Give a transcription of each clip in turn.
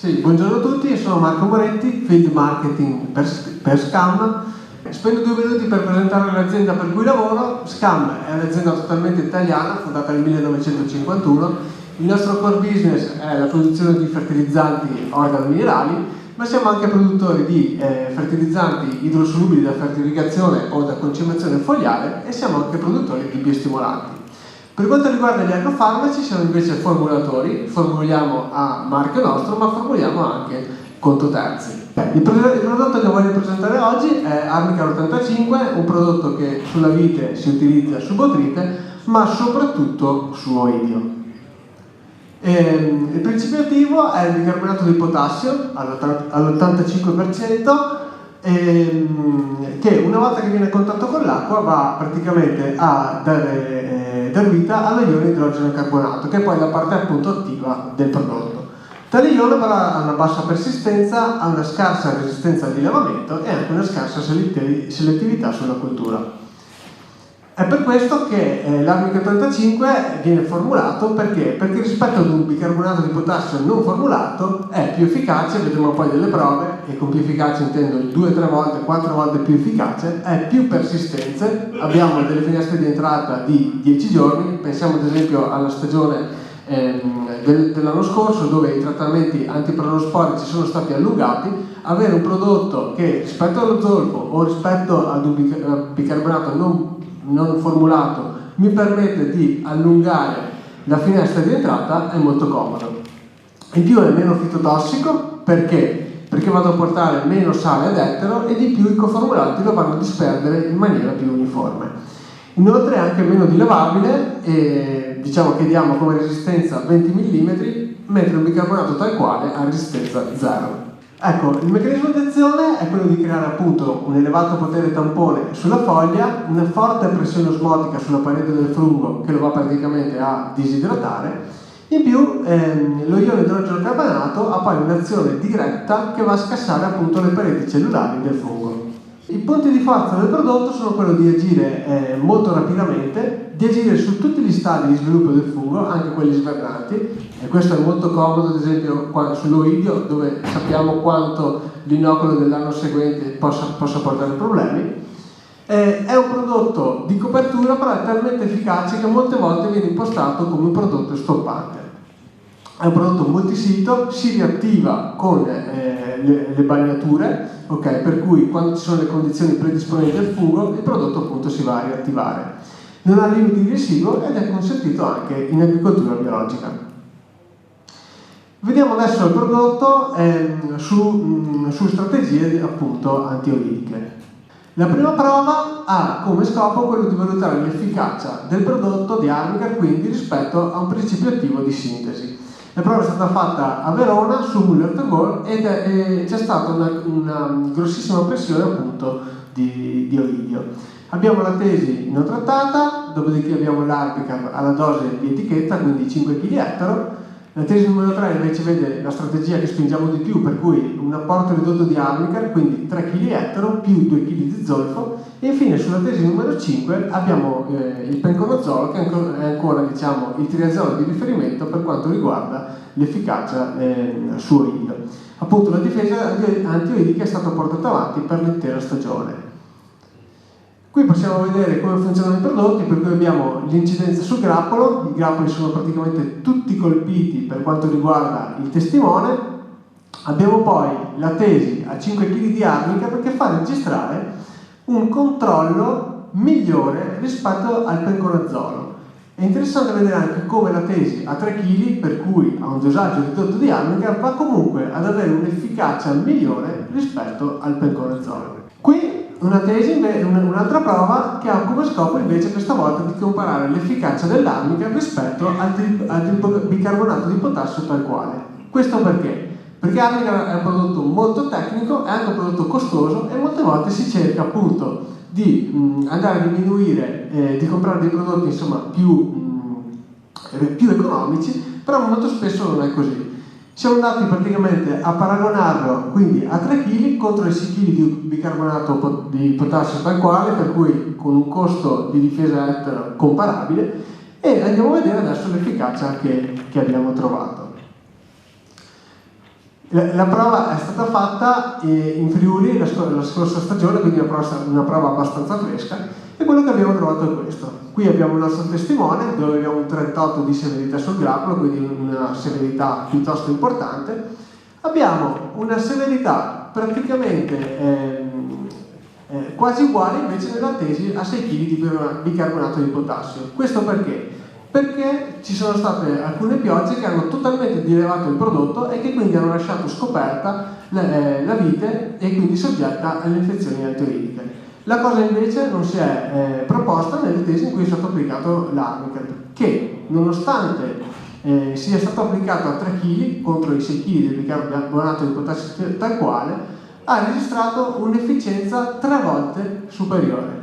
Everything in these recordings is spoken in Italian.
Sì, buongiorno a tutti, io sono Marco Moretti, Field Marketing per Scam. Spendo 2 minuti per presentare l'azienda per cui lavoro. Scam è un'azienda totalmente italiana, fondata nel 1951. Il nostro core business è la produzione di fertilizzanti organominerali, ma siamo anche produttori di fertilizzanti idrosolubili da fertirrigazione o da concimazione fogliare, e siamo anche produttori di biostimolanti. Per quanto riguarda gli agrofarmaci, siamo invece formulatori, formuliamo a marchio nostro, ma formuliamo anche conto terzi. Il prodotto che voglio presentare oggi è Arnica 85, un prodotto che sulla vite si utilizza su botrite, ma soprattutto su oidio. Il principio attivo è il bicarbonato di potassio all'85%, che una volta che viene a contatto con l'acqua va praticamente a dar vita all'ione idrogeno carbonato, che è poi la parte appunto attiva del prodotto. Tale ione però ha una bassa persistenza, ha una scarsa resistenza al dilevamento e anche una scarsa selettività sulla coltura. È per questo che l'Arnica 85 viene formulato, perché rispetto ad un bicarbonato di potassio non formulato è più efficace, vedremo poi delle prove, e con più efficace intendo 2-3 volte, 4 volte più efficace, è più persistente, abbiamo delle finestre di entrata di 10 giorni, pensiamo ad esempio alla stagione dell'anno scorso, dove i trattamenti antipronosporici sono stati allungati. Avere un prodotto che rispetto allo zolfo o rispetto ad un bicarbonato non formulato mi permette di allungare la finestra di entrata è molto comodo. In più è meno fitotossico, perché vado a portare meno sale ed ettero, e di più i coformulanti lo vanno a disperdere in maniera più uniforme. Inoltre è anche meno dilevabile, e diciamo che diamo come resistenza 20 mm, mentre un bicarbonato tal quale ha resistenza 0. Ecco, il meccanismo di azione è quello di creare appunto un elevato potere tampone sulla foglia, una forte pressione osmotica sulla parete del fungo che lo va praticamente a disidratare. In più lo ione idrogeno carbonato ha poi un'azione diretta che va a scassare appunto le pareti cellulari del fungo. I punti di forza del prodotto sono quello di agire molto rapidamente, di agire su tutti gli stadi di sviluppo del fungo, anche quelli svernanti, e questo è molto comodo ad esempio sull'oidio, dove sappiamo quanto l'inoculo dell'anno seguente possa portare problemi. È un prodotto di copertura, però è talmente efficace che molte volte viene impostato come un prodotto stoppante. È un prodotto multisito, si riattiva con le bagnature, okay? Per cui quando ci sono le condizioni predisponenti al fungo, il prodotto appunto si va a riattivare. Non ha limiti di residuo ed è consentito anche in agricoltura biologica. Vediamo adesso il prodotto su strategie appunto antioidiche. La prima prova ha come scopo quello di valutare l'efficacia del prodotto di Arnica, quindi rispetto a un principio attivo di sintesi. La prova è stata fatta a Verona su Müller-Thurgau ed c'è stata una grossissima pressione appunto di oidio. Abbiamo la tesi non trattata, dopodiché abbiamo l'Arnica alla dose di etichetta, quindi 5 kg ettaro. La tesi numero 3 invece vede la strategia che spingiamo di più, per cui un apporto ridotto di Arnica, quindi 3 kg ettaro più 2 kg di zolfo, e infine sulla tesi numero 5 abbiamo il penconazolo, che è ancora diciamo il triazolo di riferimento per quanto riguarda l'efficacia su oidio. Appunto la difesa antioidica è stata portata avanti per l'intera stagione. Qui possiamo vedere come funzionano i prodotti, per cui abbiamo l'incidenza sul grappolo. I grappoli sono praticamente tutti colpiti per quanto riguarda il testimone. Abbiamo poi la tesi a 5 kg di Arnica, perché fa registrare un controllo migliore rispetto al penconazolo. È interessante vedere anche come la tesi a 3 kg, per cui a un dosaggio ridotto di Arnica, va comunque ad avere un'efficacia migliore rispetto al penconazolo. Qui un'altra prova che ha come scopo invece questa volta di comparare l'efficacia dell'Arnica rispetto al bicarbonato di potassio tal quale. Questo perché? Perché Arnica è un prodotto molto tecnico, è anche un prodotto costoso, e molte volte si cerca appunto di andare a diminuire, di comprare dei prodotti insomma più economici, però molto spesso non è così. Siamo andati praticamente a paragonarlo quindi a 3 kg contro i 6 kg di bicarbonato di potassio tal quale, per cui con un costo di difesa ettaro comparabile, e andiamo a vedere adesso l'efficacia che abbiamo trovato. La prova è stata fatta in Friuli la scorsa stagione, quindi una prova abbastanza fresca, e quello che abbiamo trovato è questo. Qui abbiamo il nostro testimone, dove abbiamo un 38 di severità sul grappolo, quindi una severità piuttosto importante. Abbiamo una severità praticamente quasi uguale invece nella tesi a 6 kg di bicarbonato di potassio. Questo perché? Perché ci sono state alcune piogge che hanno totalmente dilevato il prodotto e che quindi hanno lasciato scoperta la vite e quindi soggetta alle infezioni enteriche. La cosa invece non si è proposta nelle tesi in cui è stato applicato l'Armicat, che nonostante sia stato applicato a 3 kg contro i 6 kg di bicarbonato di potassio tal quale, ha registrato un'efficienza 3 volte superiore.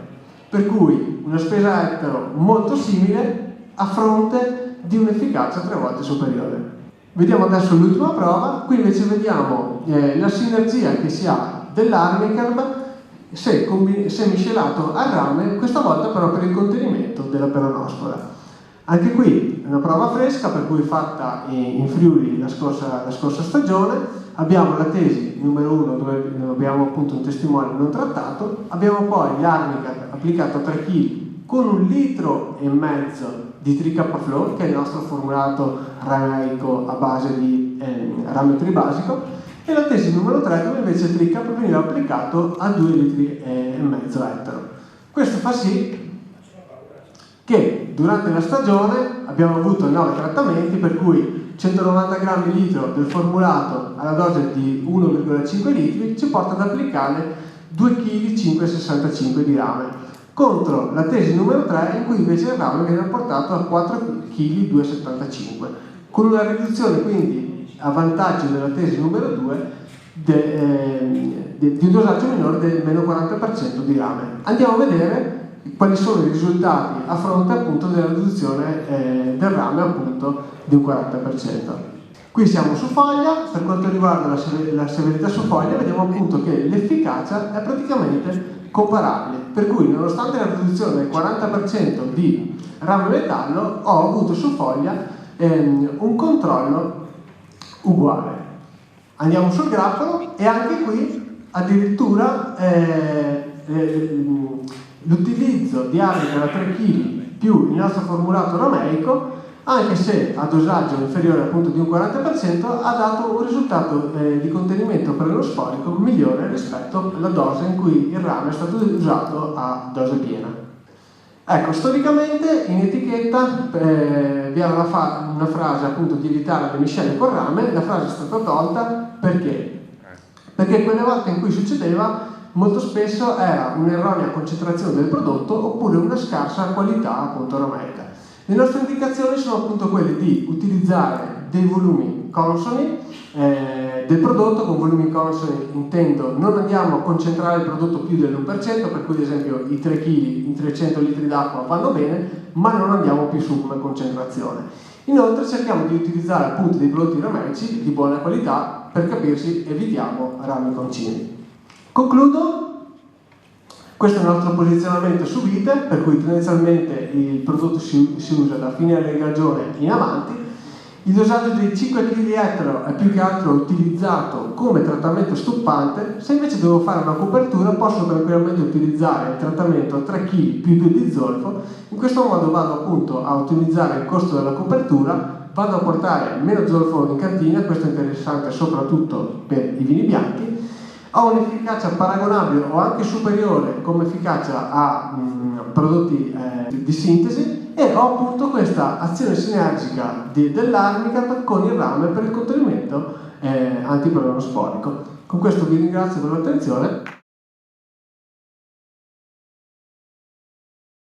Per cui una spesa ettaro molto simile a fronte di un'efficacia 3 volte superiore. Vediamo adesso l'ultima prova. Qui invece vediamo la sinergia che si ha dell'Armicarb se miscelato al rame, questa volta però per il contenimento della peronospora. Anche qui una prova fresca, per cui fatta in Friuli la scorsa stagione. Abbiamo la tesi numero 1 dove abbiamo appunto un testimone non trattato, abbiamo poi l'Armicat applicato a 3 kg con 1,5 litri di TriKFlow, che è il nostro formulato rameico a base di rame tribasico, e la tesi numero 3 dove invece il TriKap veniva applicato a 2,5 litri ettaro. Questo fa sì che durante la stagione abbiamo avuto 9 trattamenti, per cui 190 grammi litro del formulato alla dose di 1,5 litri ci porta ad applicare 2,565 kg di rame, contro la tesi numero 3 in cui invece il rame viene portato a 4,275 kg, con una riduzione quindi a vantaggio della tesi numero 2 di un dosaggio minore del meno 40% di rame. Andiamo a vedere quali sono i risultati a fronte appunto della riduzione del rame appunto di un 40%. Qui siamo su foglia. Per quanto riguarda la severità su foglia, vediamo appunto che l'efficacia è praticamente comparabile, per cui nonostante la riduzione del 40% di rame metallo ho avuto su foglia un controllo uguale. Andiamo sul grappolo e anche qui addirittura l'utilizzo di Armicat da 3 kg più il nostro formulato rameico, anche se a dosaggio inferiore appunto di un 40%, ha dato un risultato di contenimento peronosporico migliore rispetto alla dose in cui il rame è stato usato a dose piena. Ecco, storicamente in etichetta vi era una frase appunto di evitare le miscele col rame. La frase è stata tolta perché? Perché quelle volte in cui succedeva molto spesso era un'erronea concentrazione del prodotto oppure una scarsa qualità appunto rameica. Le nostre indicazioni sono appunto quelle di utilizzare dei volumi consoni del prodotto. Con volumi consoni intendo non andiamo a concentrare il prodotto più dell'1%, per cui ad esempio i 3 kg in 300 litri d'acqua vanno bene, ma non andiamo più su come concentrazione. Inoltre cerchiamo di utilizzare appunto dei prodotti rameici di buona qualità, per capirsi evitiamo rami concimi. Concludo. Questo è il nostro posizionamento su vite, per cui tendenzialmente il prodotto si usa da fine allegagione in avanti. Il dosaggio di 5 kg di ettaro è più che altro utilizzato come trattamento stoppante. Se invece devo fare una copertura, posso tranquillamente utilizzare il trattamento a 3 kg più 2 di zolfo. In questo modo vado appunto a ottimizzare il costo della copertura, vado a portare meno zolfo in cantina. Questo è interessante soprattutto per i vini bianchi. Ha un'efficacia paragonabile o anche superiore come efficacia a prodotti di sintesi, e ho appunto questa azione sinergica dell'Armicat con il rame per il contenimento antiperonosporico. Con questo vi ringrazio per l'attenzione.